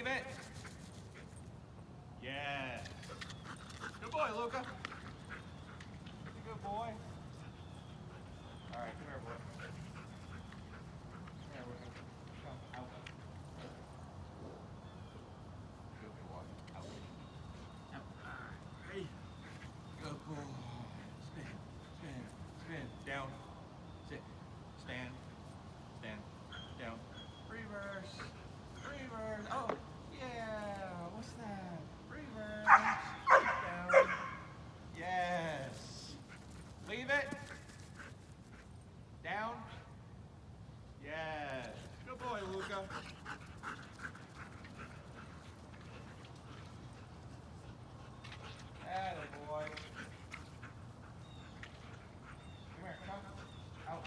Leave it. Yes. Good boy, Luca. Good boy. All right, come here, boy. Here, we're gonna come out. Good boy. Out. Out. All right. Ready? Good boy. Spin, spin, spin. Down. Sit. Stand. Stand. Down. Reverse. Reverse. Oh, yeah. What's that? Reverse. Down. Yes. Leave it. Down. Yes. Good boy, Luca. Atta boy. Come here, come. Out.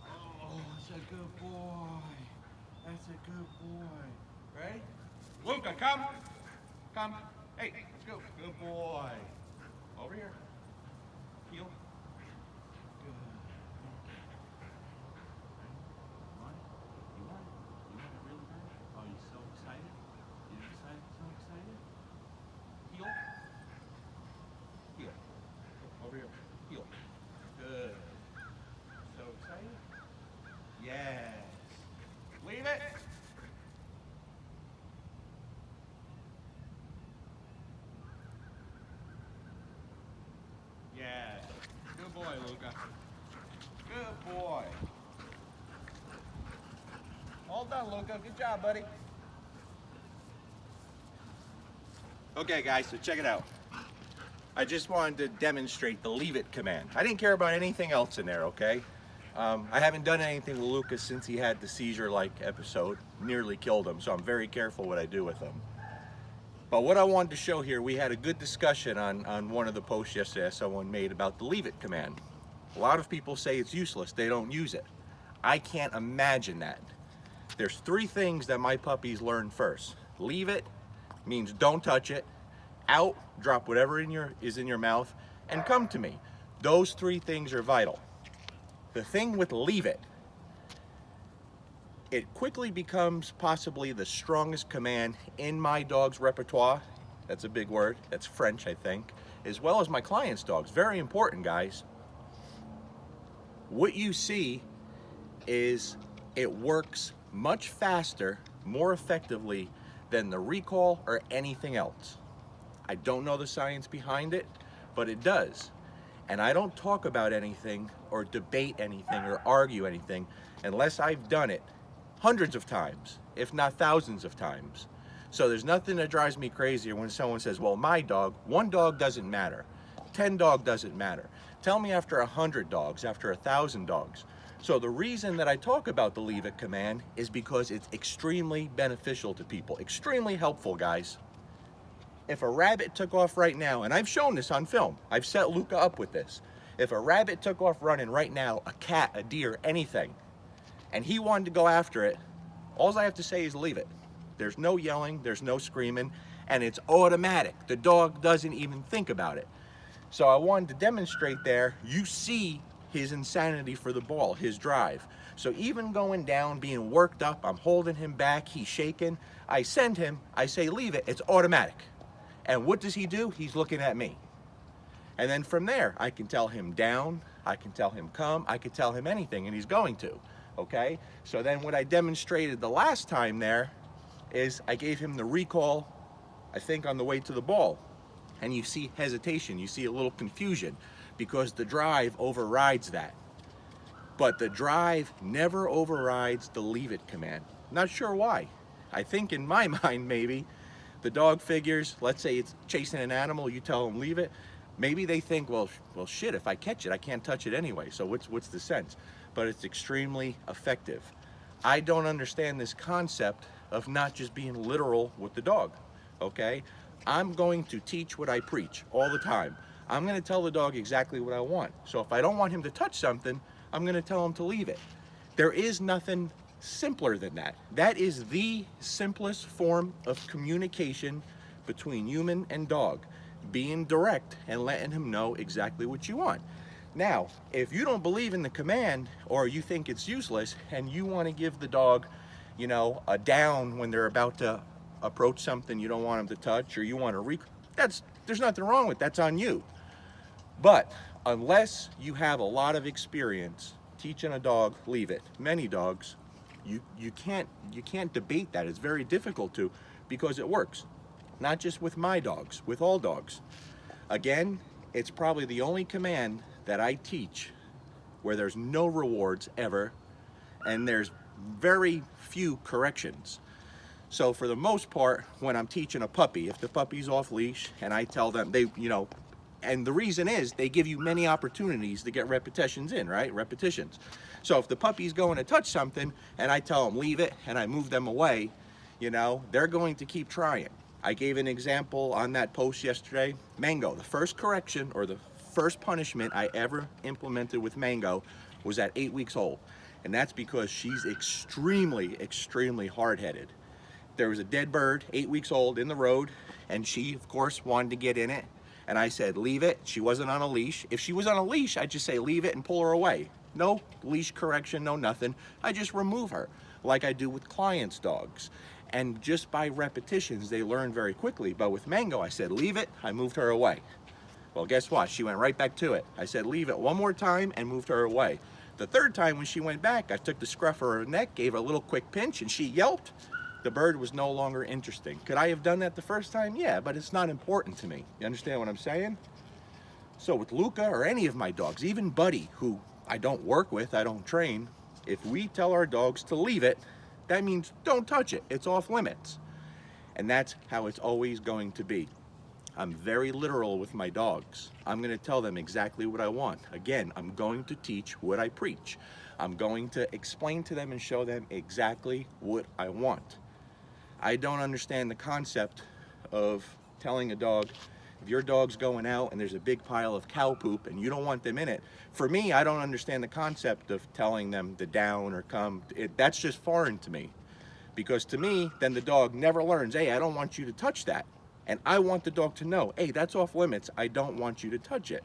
Oh, that's a good boy. That's a good boy. Ready? Luca, come. Come. Hey, let's go. Good boy. Over here. Heel. Good. You want it? You want it? You want it really bad? Oh, you're so excited? You're excited? So excited? Heel. Heel. Over here. Heel. Good. So excited? Yes. Leave it. Yes. Good boy, Luca. Good boy. All done, Luca. Good job, buddy. Okay, guys, so check it out. I just wanted to demonstrate the leave it command. I didn't care about anything else in there, okay? I haven't done anything with Lucas since he had the seizure-like episode. Nearly killed him, so I'm very careful what I do with him. But what I wanted to show here, we had a good discussion on one of the posts yesterday someone made about the leave it command. A lot of people say it's useless, they don't use it. I can't imagine that. There's three things that my puppies learn first. Leave it means don't touch it. Out, drop whatever is in your mouth, and come to me. Those three things are vital. The thing with leave it, it quickly becomes possibly the strongest command in my dog's repertoire. That's a big word, that's French, I think, as well as my clients' dogs. Very important, guys. What you see is it works much faster, more effectively than the recall or anything else. I don't know the science behind it, but it does. And I don't talk about anything or debate anything or argue anything unless I've done it hundreds of times, if not thousands of times. So there's nothing that drives me crazier when someone says, well, my dog, one dog doesn't matter. 10 dog doesn't matter. Tell me after 100 dogs, after 1,000 dogs. So the reason that I talk about the leave it command is because it's extremely beneficial to people, extremely helpful, guys. If a rabbit took off right now, and I've shown this on film, I've set Luca up with this. If a rabbit took off running right now, a cat, a deer, anything, and he wanted to go after it, all I have to say is leave it. There's no yelling, there's no screaming, and it's automatic. The dog doesn't even think about it. So I wanted to demonstrate there, you see his insanity for the ball, his drive. So even going down, being worked up, I'm holding him back, he's shaking, I send him, I say leave it, it's automatic. And what does he do? He's looking at me. And then from there, I can tell him down, I can tell him come, I can tell him anything, and he's going to, okay? So then what I demonstrated the last time there is I gave him the recall, I think on the way to the ball. And you see hesitation, you see a little confusion, because the drive overrides that. But the drive never overrides the leave it command. Not sure why. I think in my mind, maybe, the dog figures, let's say it's chasing an animal, you tell them leave it. Maybe they think, well shit, if I catch it, I can't touch it anyway, so what's the sense? But it's extremely effective. I don't understand this concept of not just being literal with the dog, okay? I'm going to teach what I preach all the time. I'm gonna tell the dog exactly what I want. So if I don't want him to touch something, I'm gonna tell him to leave it. There is nothing simpler than that. That is the simplest form of communication between human and dog. Being direct and letting him know exactly what you want. Now, if you don't believe in the command or you think it's useless and you want to give the dog you know, a down when they're about to approach something you don't want them to touch, or you want to there's nothing wrong with that's on you. But unless you have a lot of experience teaching a dog, leave it. Many dogs, you can't debate that. It's very difficult to, because it works. Not just with my dogs, with all dogs. Again, it's probably the only command that I teach where there's no rewards ever, and there's very few corrections. So for the most part, when I'm teaching a puppy, if the puppy's off leash and I tell them, and the reason is they give you many opportunities to get repetitions in, right? Repetitions. So if the puppy's going to touch something and I tell them leave it and I move them away, they're going to keep trying. I gave an example on that post yesterday. Mango, the first correction or the first punishment I ever implemented with Mango was at 8 weeks old. And that's because she's extremely, extremely hard-headed. There was a dead bird, 8 weeks old, in the road, and she, of course, wanted to get in it. And I said, leave it. She wasn't on a leash. If she was on a leash, I'd just say, leave it and pull her away. No leash correction, no nothing. I just remove her, like I do with clients' dogs. And just by repetitions, they learn very quickly. But with Mango, I said, leave it. I moved her away. Well, guess what? She went right back to it. I said, leave it one more time and moved her away. The third time when she went back, I took the scruff of her neck, gave her a little quick pinch, and she yelped. The bird was no longer interesting. Could I have done that the first time? Yeah, but it's not important to me. You understand what I'm saying? So with Luca or any of my dogs, even Buddy, who I don't work with, I don't train, if we tell our dogs to leave it, that means don't touch it. It's off limits. And that's how it's always going to be. I'm very literal with my dogs. I'm going to tell them exactly what I want. Again, I'm going to teach what I preach. I'm going to explain to them and show them exactly what I want. I don't understand the concept of telling a dog, if your dog's going out and there's a big pile of cow poop and you don't want them in it. For me, I don't understand the concept of telling them to down or come. That's just foreign to me. Because to me, then the dog never learns, hey, I don't want you to touch that. And I want the dog to know, hey, that's off limits. I don't want you to touch it.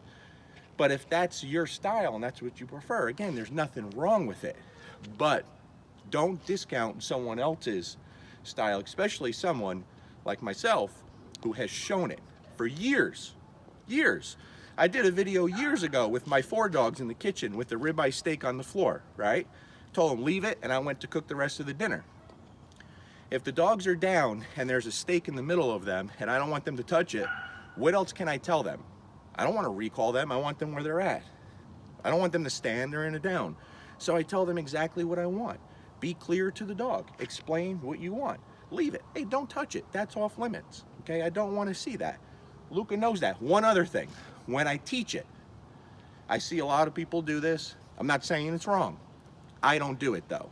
But if that's your style and that's what you prefer, again, there's nothing wrong with it. But don't discount someone else's style, especially someone like myself who has shown it for years. I did a video years ago with my 4 dogs in the kitchen with the ribeye steak on the floor, right? Told them leave it, and I went to cook the rest of the dinner. If the dogs are down and there's a steak in the middle of them and I don't want them to touch it, what else can I tell them? I don't want to recall them. I want them where they're at. I don't want them to stand there in a down. So I tell them exactly what I want. Be clear to the dog. Explain what you want. Leave it. Hey, don't touch it. That's off limits. Okay, I don't want to see that. Luca knows that. One other thing, when I teach it, I see a lot of people do this. I'm not saying it's wrong. I don't do it though.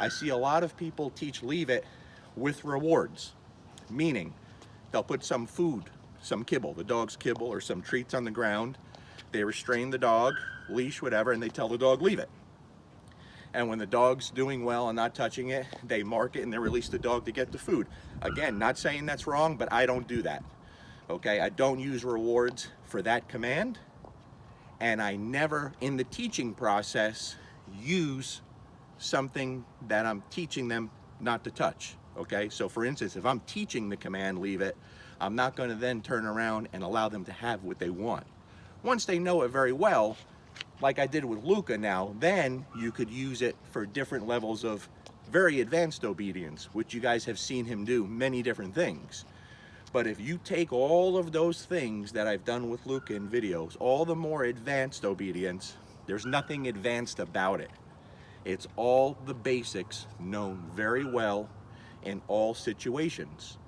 I see a lot of people teach leave it with rewards, meaning they'll put some food, some kibble, the dog's kibble or some treats on the ground. They restrain the dog, leash, whatever, and they tell the dog leave it. And when the dog's doing well and not touching it, they mark it and they release the dog to get the food. Again, not saying that's wrong, but I don't do that. Okay, I don't use rewards for that command. And I never, in the teaching process, use something that I'm teaching them not to touch. Okay, so for instance, if I'm teaching the command leave it, I'm not going to then turn around and allow them to have what they want. Once they know it very well, like I did with Luca now, then you could use it for different levels of very advanced obedience, which you guys have seen him do many different things. But if you take all of those things that I've done with Luca in videos, all the more advanced obedience, there's nothing advanced about it. It's all the basics known very well in all situations.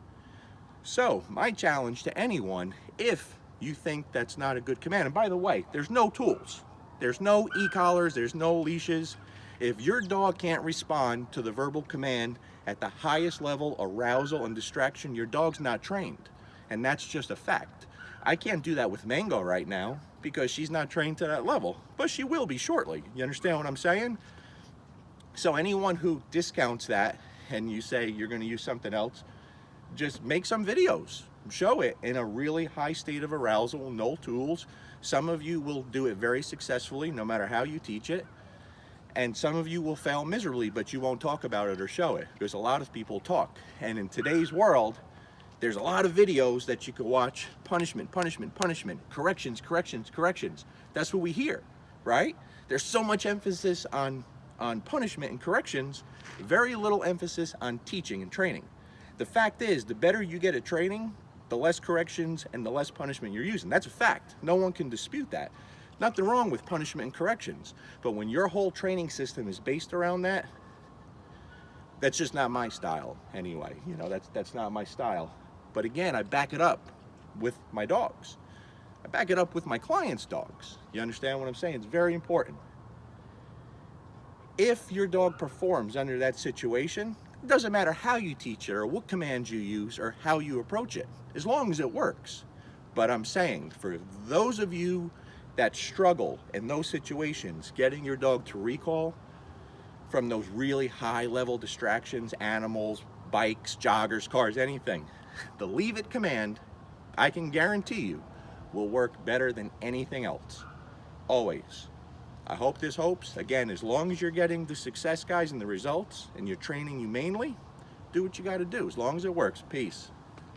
So my challenge to anyone, if you think that's not a good command, and by the way, there's no tools. There's no e-collars, there's no leashes. If your dog can't respond to the verbal command at the highest level arousal and distraction, your dog's not trained. And that's just a fact. I can't do that with Mango right now because she's not trained to that level, but she will be shortly. You understand what I'm saying? So anyone who discounts that and you say you're going to use something else, just make some videos. Show it in a really high state of arousal, no tools. Some of you will do it very successfully no matter how you teach it. And some of you will fail miserably, but you won't talk about it or show it, because a lot of people talk. And in today's world, there's a lot of videos that you could watch. Punishment, punishment, punishment, corrections, corrections, corrections. That's what we hear, right? There's so much emphasis on punishment and corrections, very little emphasis on teaching and training. The fact is, the better you get at training, the less corrections and the less punishment you're using. That's a fact. No one can dispute that. Nothing wrong with punishment and corrections. But when your whole training system is based around that, that's just not my style anyway. You know, that's not my style. But again, I back it up with my dogs. I back it up with my clients' dogs. You understand what I'm saying? It's very important. If your dog performs under that situation, it doesn't matter how you teach it or what commands you use or how you approach it, as long as it works. But I'm saying, for those of you that struggle in those situations, getting your dog to recall from those really high-level distractions, animals, bikes, joggers, cars, anything, the leave it command, I can guarantee you, will work better than anything else. Always. I hope this helps. Again, as long as you're getting the success, guys, and the results, and you're training humanely, do what you got to do. As long as it works. Peace.